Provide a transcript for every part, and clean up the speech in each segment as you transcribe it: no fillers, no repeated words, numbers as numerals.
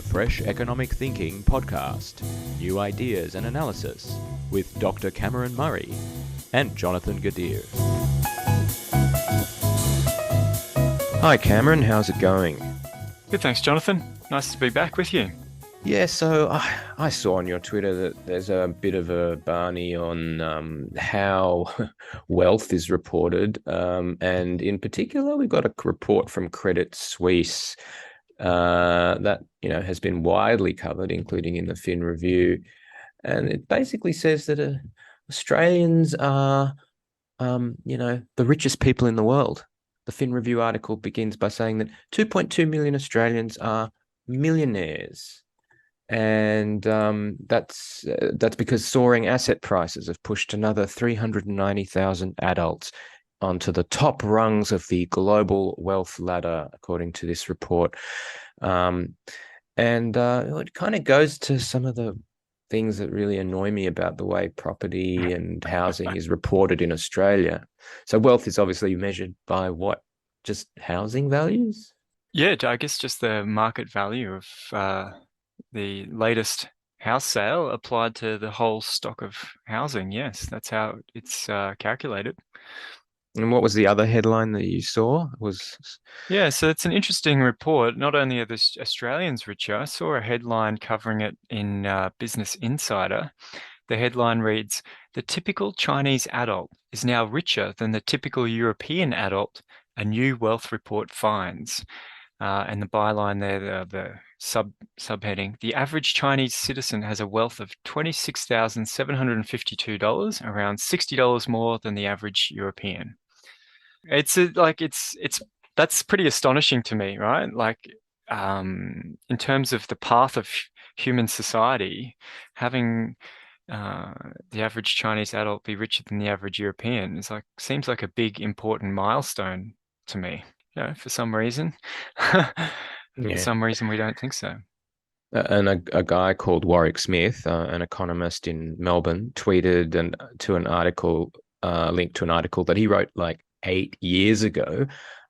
Fresh Economic Thinking podcast. New ideas and analysis with Dr. Cameron Murray and Jonathan Gadir. Hi Cameron, how's it going? Good, thanks, Jonathan. Nice to be back with you. Yeah, so I saw on your Twitter that there's a bit of a Barney on how wealth is reported. And in particular, we've got a report from Credit Suisse that has been widely covered, including in the Fin Review. And it basically says that Australians are, the richest people in the world. The Fin Review article begins by saying that 2.2 million Australians are millionaires. And that's because soaring asset prices have pushed another 390,000 adults onto the top rungs of the global wealth ladder, according to this report. It kind of goes to some of the things that really annoy me about the way property and housing is reported in Australia. So wealth is obviously measured by what? Just housing values? Yeah, I guess just the market value of the latest house sale applied to the whole stock of housing. Yes, that's how it's calculated. And what was the other headline that you saw? Yeah, so it's an interesting report. Not only are the Australians richer, I saw a headline covering it in Business Insider. The headline reads, "The typical Chinese adult is now richer than the typical European adult, a new wealth report finds." And the byline there, the subheading, "The average Chinese citizen has a wealth of $26,752, around $60 more than the average European." That's pretty astonishing to me, right? In terms of the path of human society, having the average Chinese adult be richer than the average European seems like a big important milestone to me. For some reason. For some reason we don't think so. And a guy called Warwick Smith, an economist in Melbourne, tweeted linked to an article that he wrote like 8 years ago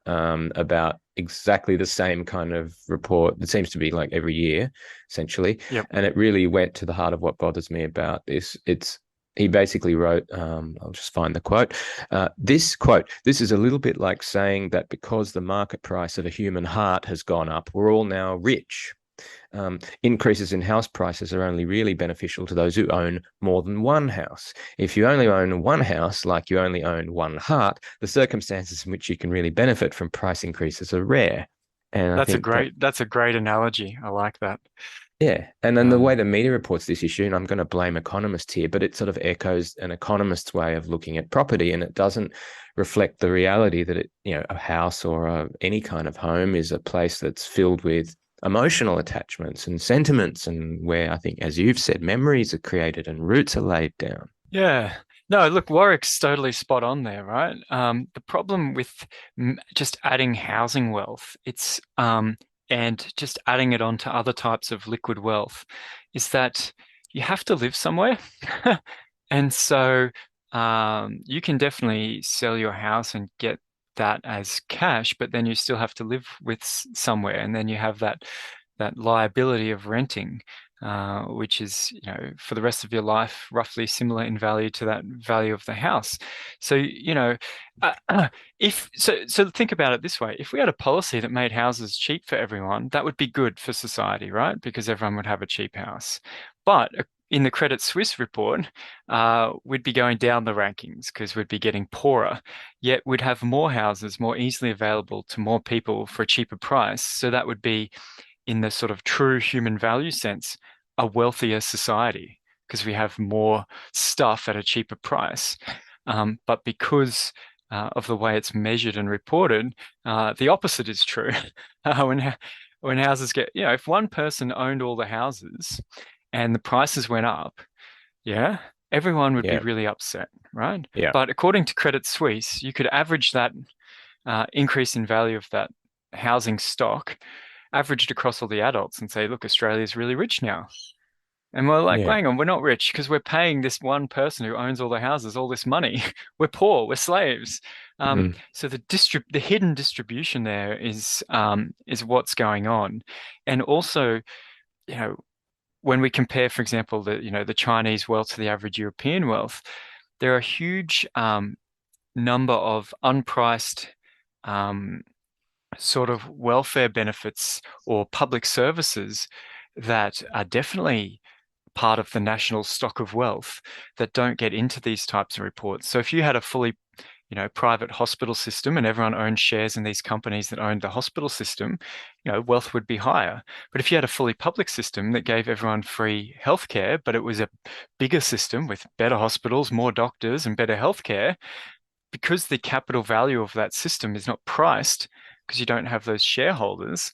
about exactly the same kind of report. It seems to be like every year, essentially. Yep. And it really went to the heart of what bothers me about this. He basically wrote, I'll just find the quote. This is a little bit like saying that because the market price of a human heart has gone up, we're all now rich. Increases in house prices are only really beneficial to those who own more than one house. If you only own one house, like you only own one heart, the circumstances in which you can really benefit from price increases are rare. And that's a great analogy. I like that. Yeah. And then the way the media reports this issue, and I'm going to blame economists here, but it sort of echoes an economist's way of looking at property, and it doesn't reflect the reality that a house or any kind of home is a place that's filled with emotional attachments and sentiments, and where I think, as you've said, memories are created and roots are laid down. Yeah. No, look, Warwick's totally spot on there, right? The problem with just adding housing wealth, and just adding it onto other types of liquid wealth, is that you have to live somewhere. And so you can definitely sell your house and get that as cash, but then you still have to live with somewhere. And then you have that liability of renting, which is, for the rest of your life, roughly similar in value to that value of the house. So, so think about it this way. If we had a policy that made houses cheap for everyone, that would be good for society, right? Because everyone would have a cheap house. But in the Credit Suisse report, we'd be going down the rankings because we'd be getting poorer, yet we'd have more houses more easily available to more people for a cheaper price. So that would be, in the sort of true human value sense, a wealthier society because we have more stuff at a cheaper price. But because of the way it's measured and reported, the opposite is true. When houses get, if one person owned all the houses and the prices went up, everyone would be really upset, right? Yeah. But according to Credit Suisse, you could average that increase in value of that housing stock averaged across all the adults and say, look, Australia's really rich now. And we're like, hang on, we're not rich because we're paying this one person who owns all the houses all this money. We're poor, we're slaves. So the hidden distribution there is what's going on. And also you know, when we compare, for example, the Chinese wealth to the average European wealth, there are a huge number of unpriced um, sort of welfare benefits or public services that are definitely part of the national stock of wealth that don't get into these types of reports. So if you had a fully private hospital system and everyone owned shares in these companies that owned the hospital system, wealth would be higher. But if you had a fully public system that gave everyone free healthcare, but it was a bigger system with better hospitals, more doctors, and better healthcare, because the capital value of that system is not priced because you don't have those shareholders,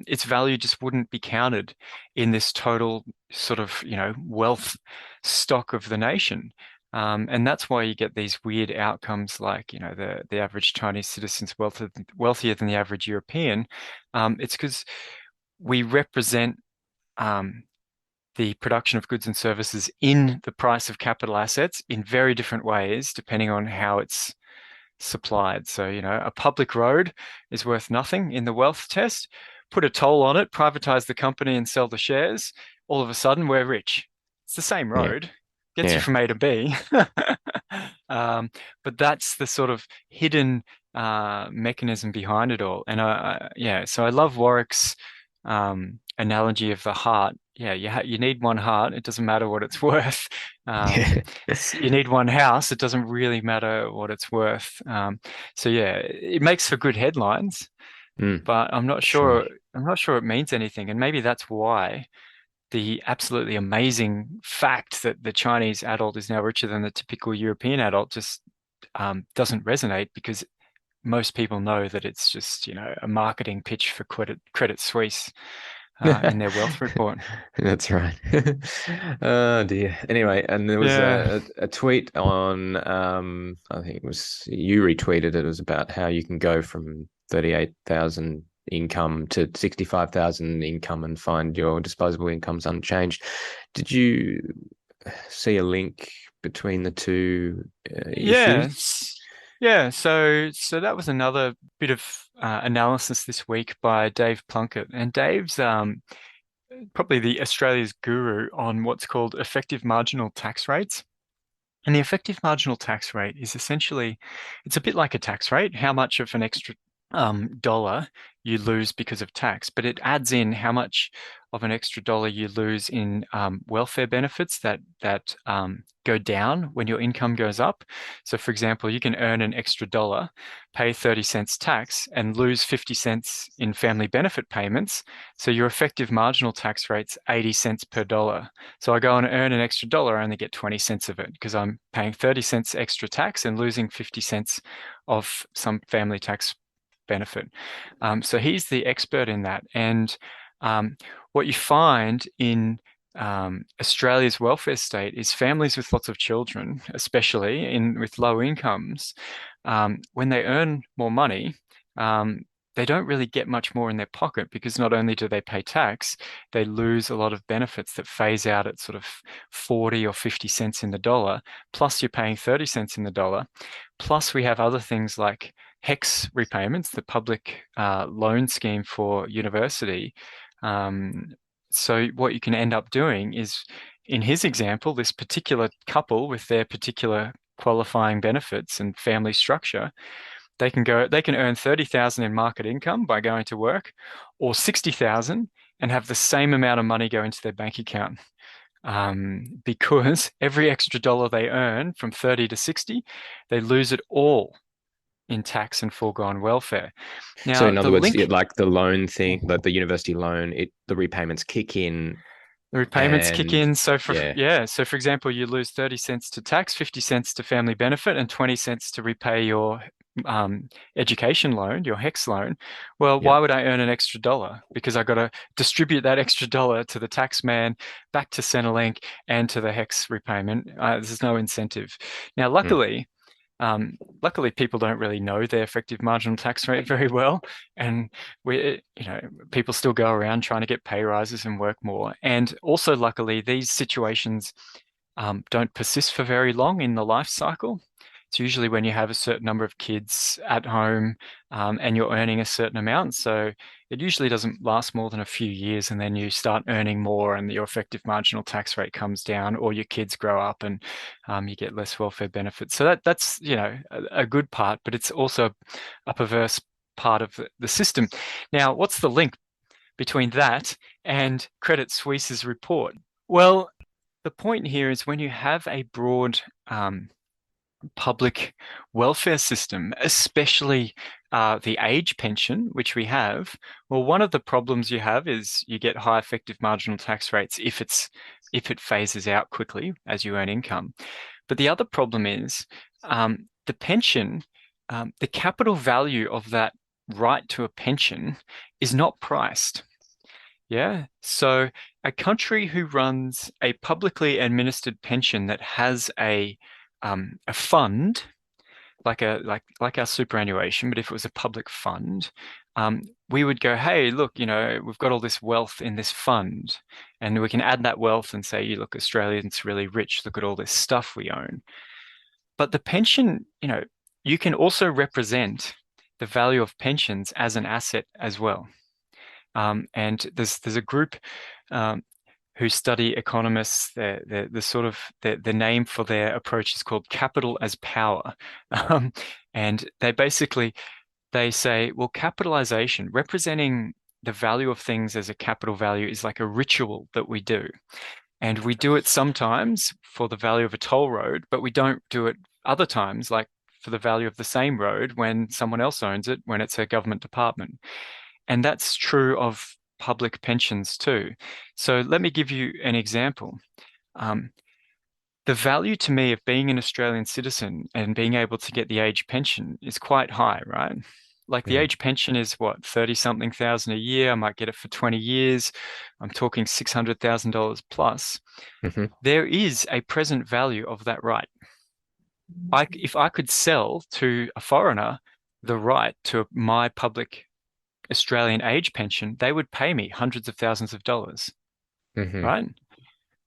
its value just wouldn't be counted in this total sort of, wealth stock of the nation. And that's why you get these weird outcomes like, the average Chinese citizen's wealthier than the average European. It's because we represent the production of goods and services in the price of capital assets in very different ways, depending on how it's supplied. So, a public road is worth nothing in the wealth test. Put a toll on it, privatize the company and sell the shares. All of a sudden, we're rich. It's the same Yeah. road, gets you Yeah. from A to B. But that's the sort of hidden mechanism behind it all. And yeah, so I love Warwick's analogy of the heart. Yeah, you need one heart. It doesn't matter what it's worth. Yeah. You need one house. It doesn't really matter what it's worth. So yeah, it makes for good headlines, Mm, but I'm not sure. sure. I'm not sure it means anything. And maybe that's why the absolutely amazing fact that the Chinese adult is now richer than the typical European adult just doesn't resonate because most people know that it's just, a marketing pitch for Credit Suisse in their wealth report. That's right. Oh dear. Anyway, and there was Yeah. a tweet on I think it was you retweeted it. It was about how you can go from 38,000 income to 65,000 income and find your disposable income's unchanged. Did you see a link between the two issues? Yes. Yeah. So that was another bit of analysis this week by Dave Plunkett, and Dave's probably the Australia's guru on what's called effective marginal tax rates. And the effective marginal tax rate is essentially, it's a bit like a tax rate, how much of an extra dollar you lose because of tax, but it adds in how much of an extra dollar you lose in welfare benefits that go down when your income goes up. So, for example, you can earn an extra dollar, pay 30 cents tax, and lose 50 cents in family benefit payments. So your effective marginal tax rate's 80 cents per dollar. So I go and earn an extra dollar, I only get 20 cents of it because I'm paying 30 cents extra tax and losing 50 cents of some family tax benefit. So he's the expert in that. And what you find in Australia's welfare state is families with lots of children, especially with low incomes, when they earn more money, they don't really get much more in their pocket because not only do they pay tax, they lose a lot of benefits that phase out at sort of 40 or 50 cents in the dollar, plus you're paying 30 cents in the dollar. Plus we have other things like HECS repayments, the public loan scheme for university. So what you can end up doing is, in his example, this particular couple with their particular qualifying benefits and family structure, they can earn 30,000 in market income by going to work, or 60,000 and have the same amount of money go into their bank account. Because every extra dollar they earn from 30 to 60, they lose it all in tax and foregone welfare. So Now, in the other words, link, like the loan thing, like the university loan, the repayments kick in the repayments kick and in. So yeah, for example, you lose 30 cents to tax, 50 cents to family benefit, and 20 cents to repay your education loan, your HECS loan. Well, yeah. why would I earn an extra dollar? Because I got to distribute that extra dollar to the tax man, back to Centrelink, and to the HECS repayment. There's no incentive. Now, Mm. luckily, people don't really know their effective marginal tax rate very well, and people still go around trying to get pay rises and work more. And also, luckily, these situations don't persist for very long in the life cycle. It's usually when you have a certain number of kids at home and you're earning a certain amount. So it usually doesn't last more than a few years, and then you start earning more and your effective marginal tax rate comes down, or your kids grow up and you get less welfare benefits. So that's, you know, a good part, but it's also a perverse part of the system. Now, what's the link between that and Credit Suisse's report? Well, the point here is when you have a broad public welfare system, especially the age pension, which we have, well, one of the problems you have is you get high effective marginal tax rates if it phases out quickly as you earn income. But the other problem is the pension, the capital value of that right to a pension is not priced. Yeah. So a country who runs a publicly administered pension that has a fund like our superannuation, but if it was a public fund, we would go, hey, look, you know, we've got all this wealth in this fund, and we can add that wealth and say, you look, Australians really rich. Look at all this stuff we own. But the pension, you know, you can also represent the value of pensions as an asset as well. And there's a group who study economists. The name for their approach is called capital as power, and they say, well, capitalization, representing the value of things as a capital value, is like a ritual that we do. And we do it sometimes for the value of a toll road, but we don't do it other times, like for the value of the same road when someone else owns it, when it's a government department. And that's true of public pensions too. So let me give you an example. The value to me of being an Australian citizen and being able to get the age pension is quite high, right? Like the age pension is what, 30 something thousand a year. I might get it for 20 years. I'm talking $600,000 plus. Mm-hmm. There is a present value of that right. If I could sell to a foreigner the right to my public Australian age pension, they would pay me hundreds of thousands of dollars, Mm-hmm. right?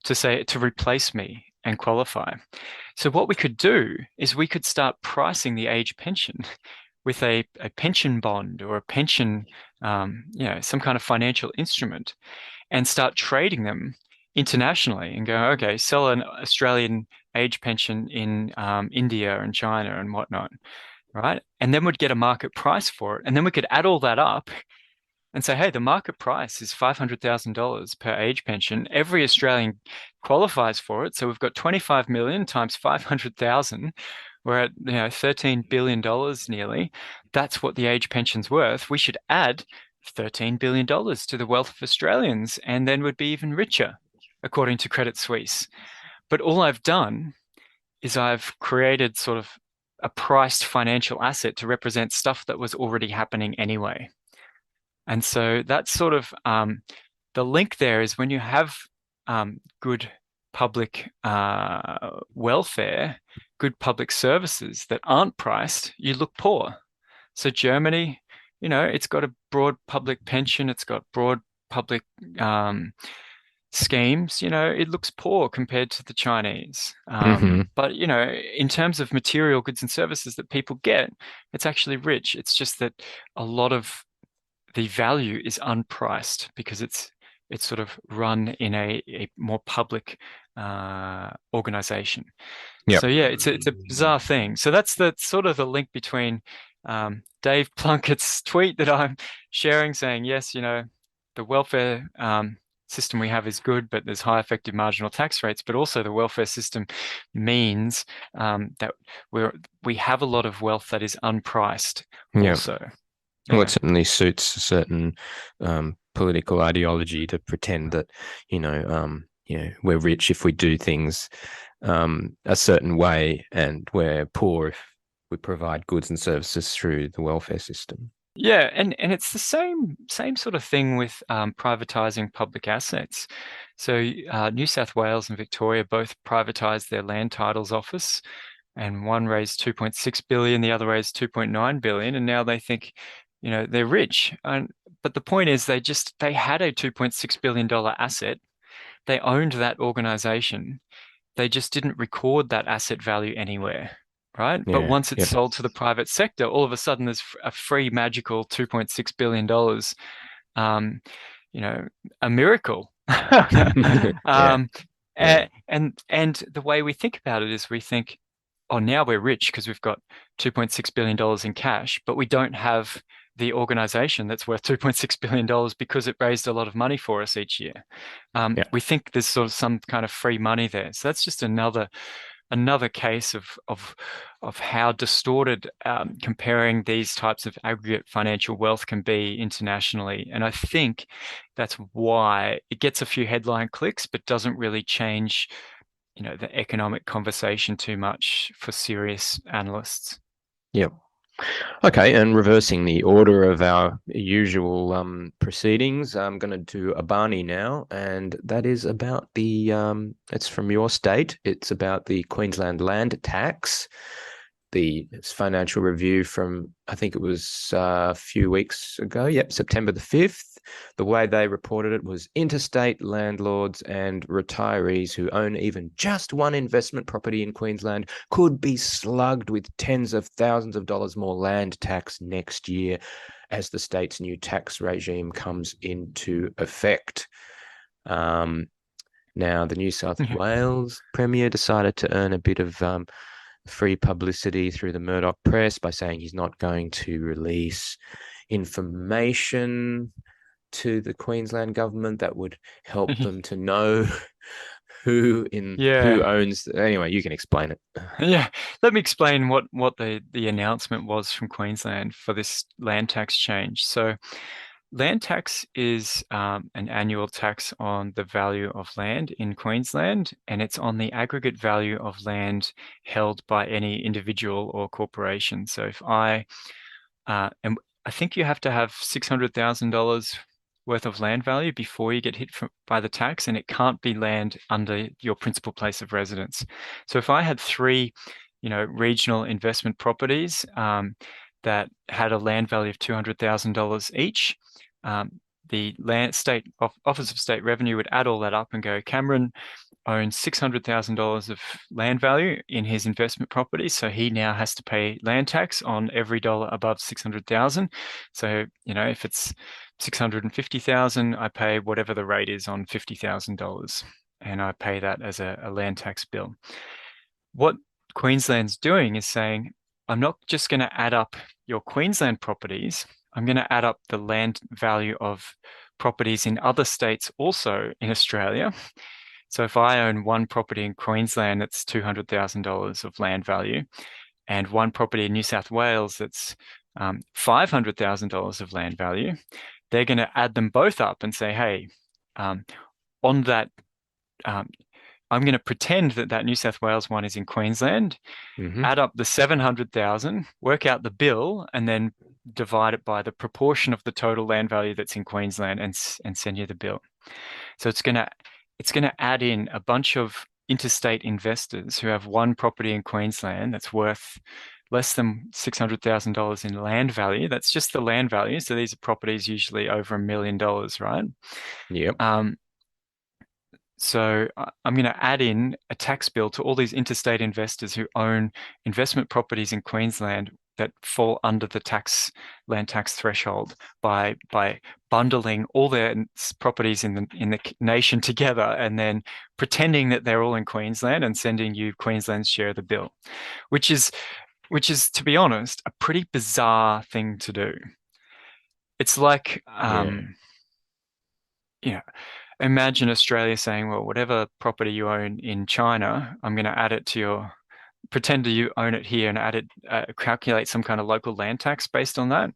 To replace me and qualify. So what we could do is we could start pricing the age pension with a pension bond or a pension, some kind of financial instrument, and start trading them internationally and go, okay, sell an Australian age pension in India and China and whatnot, right? And then we'd get a market price for it. And then we could add all that up and say, hey, the market price is $500,000 per age pension. Every Australian qualifies for it. So we've got 25 million times 500,000. We're at $13 billion nearly. That's what the age pension's worth. We should add $13 billion to the wealth of Australians, and then we'd be even richer, according to Credit Suisse. But all I've done is I've created sort of a priced financial asset to represent stuff that was already happening anyway. And so that's sort of the link there is when you have good public welfare, good public services that aren't priced, you look poor. So Germany, it's got a broad public pension, it's got broad public schemes, it looks poor compared to the Chinese. But, in terms of material goods and services that people get, it's actually rich. It's just that a lot of the value is unpriced because it's sort of run in a more public organization. Yep. So yeah, it's a bizarre thing. So that's the sort of the link between Dave Plunkett's tweet that I'm sharing saying, yes, the welfare system we have is good, but there's high effective marginal tax rates, but also the welfare system means that we have a lot of wealth that is unpriced also. Well, it certainly suits a certain political ideology to pretend that, we're rich if we do things a certain way, and we're poor if we provide goods and services through the welfare system. Yeah, and it's the same sort of thing with privatizing public assets. So New South Wales and Victoria both privatized their land titles office, and one raised 2.6 billion, the other raised 2.9 billion, and now they think they're rich. But the point is they had a $2.6 billion asset. They owned that organization. They just didn't record that asset value anywhere, right? But Yeah. once it's Yep. sold to the private sector, all of a sudden there's a free magical $2.6 billion, um, you know, a miracle. Yeah. Um, Yeah. and the way we think about it is we think, oh, now we're rich because we've got $2.6 billion in cash, but we don't have the organization that's worth $2.6 billion because it raised a lot of money for us each year. Yeah. We think there's sort of some kind of free money there. So that's just another case of how distorted comparing these types of aggregate financial wealth can be internationally. And I think that's why it gets a few headline clicks, but doesn't really change, the economic conversation too much for serious analysts. Yep. Okay, and reversing the order of our usual proceedings, I'm going to do a Barney now, and that is about it's from your state. It's about the Queensland land tax. It's financial review from, I think it was a few weeks ago. Yep, September the 5th. The way they reported it was interstate landlords and retirees who own even just one investment property in Queensland could be slugged with tens of thousands of dollars more land tax next year as the state's new tax regime comes into effect. Now, the New South Yeah. Wales Premier decided to earn a bit of free publicity through the Murdoch press by saying he's not going to release information to the Queensland government that would help them to know who Yeah. owns. Anyway, you can explain it. Yeah. Let me explain what the announcement was from Queensland for this land tax change. So land tax is an annual tax on the value of land in Queensland, and it's on the aggregate value of land held by any individual or corporation. So if and I think you have to have $600,000 worth of land value before you get hit by the tax, and it can't be land under your principal place of residence. So if I had three, regional investment properties that had a land value of $200,000 each, the Office of State Revenue would add all that up and go, Cameron owns $600,000 of land value in his investment property. So he now has to pay land tax on every dollar above 600,000. So, if it's 650,000, I pay whatever the rate is on $50,000, and I pay that as a land tax bill. What Queensland's doing is saying, I'm not just going to add up your Queensland properties, I'm going to add up the land value of properties in other states also in Australia. So if I own one property in Queensland that's $200,000 of land value, and one property in New South Wales that's $500,000 of land value, they're going to add them both up and say, hey, on that, I'm going to pretend that New South Wales one is in Queensland, add up the 700,000, work out the bill, and then divide it by the proportion of the total land value that's in Queensland and send you the bill. So it's going to add in a bunch of interstate investors who have one property in Queensland that's worth less than $600,000 in land value. That's just the land value. So these are properties usually over $1 million, right? Yep. So I'm going to add in a tax bill to all these interstate investors who own investment properties in Queensland that fall under the land tax threshold by bundling all their properties in the nation together and then pretending that they're all in Queensland and sending you Queensland's share of the bill, which is, to be honest, a pretty bizarre thing to do. It's like, imagine Australia saying, well, whatever property you own in China, I'm going to add it to pretend you own it here and add it, calculate some kind of local land tax based on that.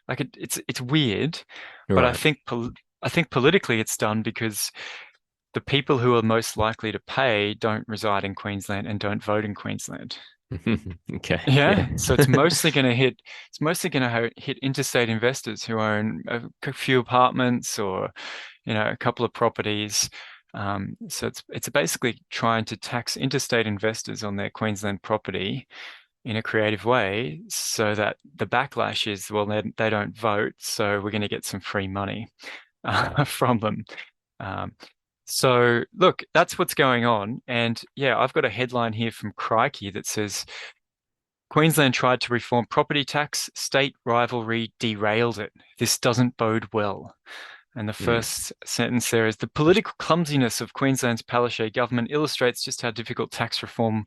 Like it's weird, but I Right. think politically it's done because the people who are most likely to pay don't reside in Queensland and don't vote in Queensland. Okay. Yeah, Yeah. so it's mostly going to hit interstate investors who own a few apartments or a couple of properties. So it's basically trying to tax interstate investors on their Queensland property in a creative way, so that the backlash is, well, they don't vote, so we're going to get some free money from them. So look, that's what's going on. And yeah, I've got a headline here from Crikey that says Queensland tried to reform property tax. State rivalry derailed it. This doesn't bode well. And the Mm. first sentence there is the political clumsiness of Queensland's Palaszczuk government illustrates just how difficult tax reform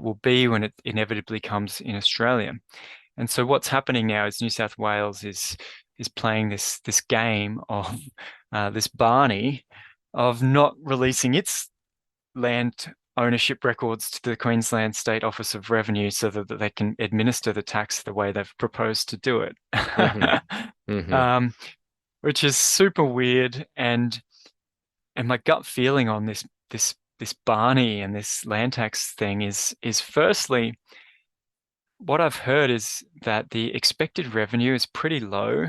will be when it inevitably comes in Australia. And so what's happening now is New South Wales is playing this game of this Barney of not releasing its land ownership records to the Queensland State Office of Revenue so that they can administer the tax the way they've proposed to do it. Hmm. Hmm. Which is super weird, and my gut feeling on this Barney and this land tax thing is firstly, what I've heard is that the expected revenue is pretty low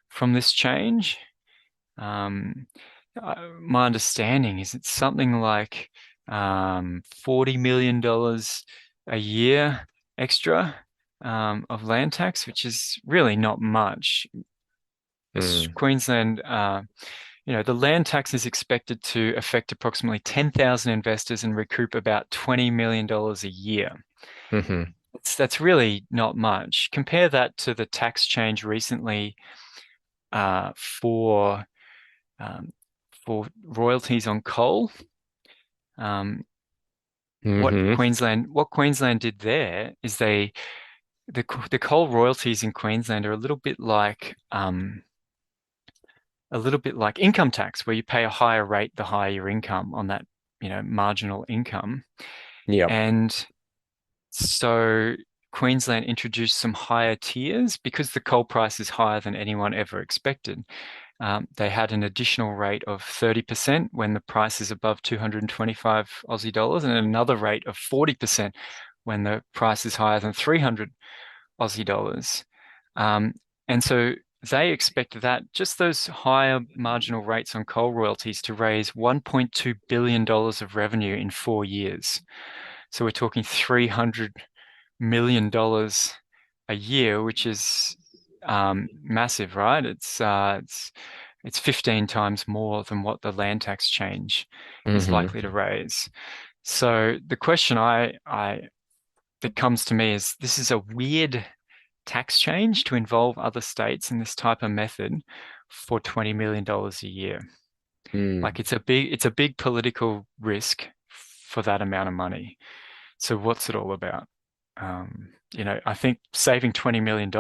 from this change. My understanding is it's something like $40 million a year extra of land tax, which is really not much. Mm. Queensland, the land tax is expected to affect approximately 10,000 investors and recoup about $20 million a year. Hmm. That's really not much. Compare that to the tax change recently for royalties on coal. What Hmm. Queensland did there is the coal royalties in Queensland are a little bit like income tax, where you pay a higher rate the higher your income on that, marginal income. Yep. And so Queensland introduced some higher tiers because the coal price is higher than anyone ever expected. They had an additional rate of 30% when the price is above 225 Aussie dollars, and another rate of 40% when the price is higher than 300 Aussie dollars. And so they expect that just those higher marginal rates on coal royalties to raise $1.2 billion of revenue in 4 years. So we're talking $300 million a year, which is massive, right? It's 15 times more than what the land tax change is Hmm. likely to raise. So the question that comes to me is, this is a weird tax change to involve other states in this type of method for $20 million a year. Mm. Like it's a big political risk for that amount of money. So what's it all about? I think saving $20 million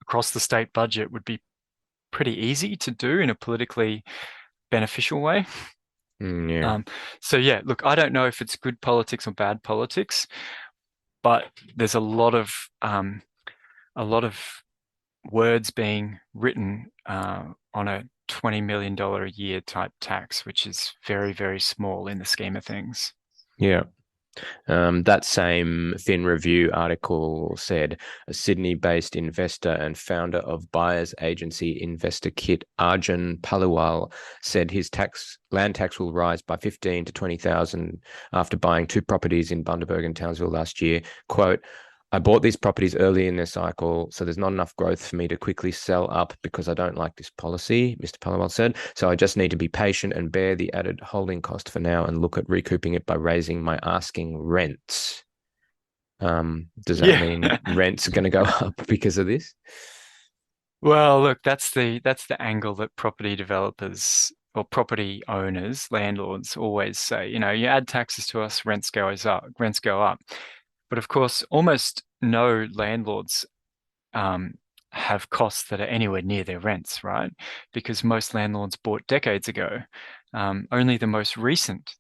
across the state budget would be pretty easy to do in a politically beneficial way. Yeah. So yeah, look, I don't know if it's good politics or bad politics, but there's a lot of words being written on a $20 million a year type tax, which is very, very small in the scheme of things. Yeah. That same Fin Review article said a Sydney-based investor and founder of buyers agency Investor Kit, Arjun Paliwal, said his land tax will rise by 15 to 20,000 after buying 2 properties in Bundaberg and Townsville last year. Quote, I bought these properties early in their cycle, so there's not enough growth for me to quickly sell up because I don't like this policy, Mr. Paliwal said. So I just need to be patient and bear the added holding cost for now and look at recouping it by raising my asking rents. Does that Yeah. mean rents are going to go up because of this? Well, look, that's the angle that property developers or property owners, landlords always say, you add taxes to us, rents go up. But of course, almost no landlords um, have costs that are anywhere near their rents, right? Because most landlords bought decades ago. Only the most recent,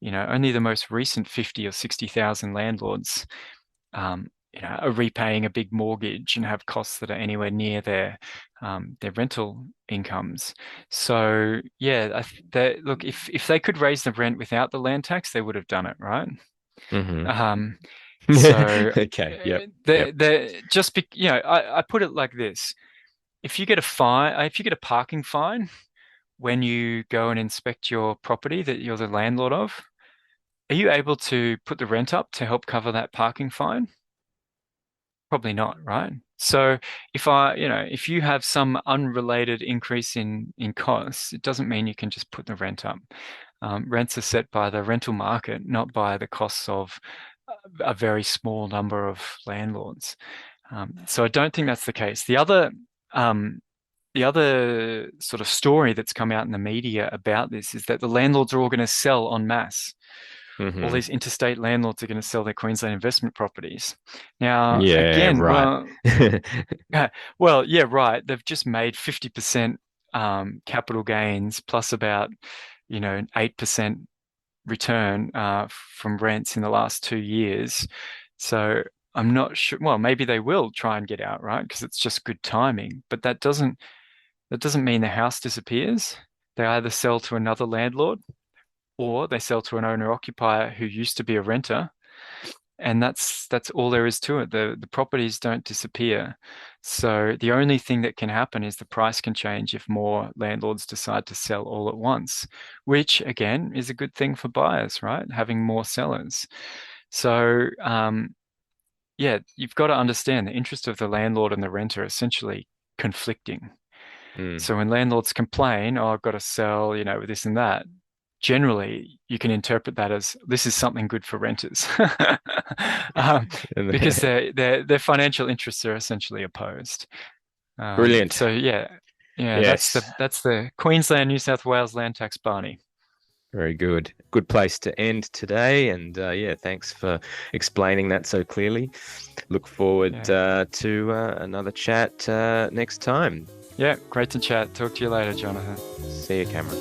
only the most recent 50 or 60,000 landlords are repaying a big mortgage and have costs that are anywhere near their rental incomes. So yeah, look, if they could raise the rent without the land tax, they would have done it, right? Mm-hmm. Um, so Okay. Yep. Yep. I put it like this: if you get a parking fine when you go and inspect your property that you're the landlord of, are you able to put the rent up to help cover that parking fine? Probably not, right? So if you have some unrelated increase in costs, it doesn't mean you can just put the rent up. Rents are set by the rental market, not by the costs of a very small number of landlords. So I don't think that's the case. Um, the other sort of story that's come out in the media about this is that the landlords are all going to sell en masse. All Hmm. these interstate landlords are going to sell their Queensland investment properties. Now, Yeah, again, right. yeah, right. They've just made 50% capital gains plus about, 8% return from rents in the last 2 years. So I'm not sure. Well, maybe they will try and get out, right? Because it's just good timing. But that doesn't mean the house disappears. They either sell to another landlord or they sell to an owner occupier who used to be a renter, and that's all there is to it. The properties don't disappear. So the only thing that can happen is the price can change if more landlords decide to sell all at once, which again is a good thing for buyers, right? Having more sellers. So yeah, you've got to understand the interest of the landlord and the renter are essentially conflicting. Mm. So when landlords complain, oh, I've got to sell, with this and that, generally you can interpret that as this is something good for renters, um, because And their financial interests are essentially opposed. brilliant. So yeah, yeah, that's the Yes. that's the Queensland New South Wales land tax, Barney. Very good. Good place to end today. And yeah, thanks for explaining that so clearly. Look forward Yeah, to another chat next time. yeah, great to chat. Talk to you later, Jonathan. See you, Cameron.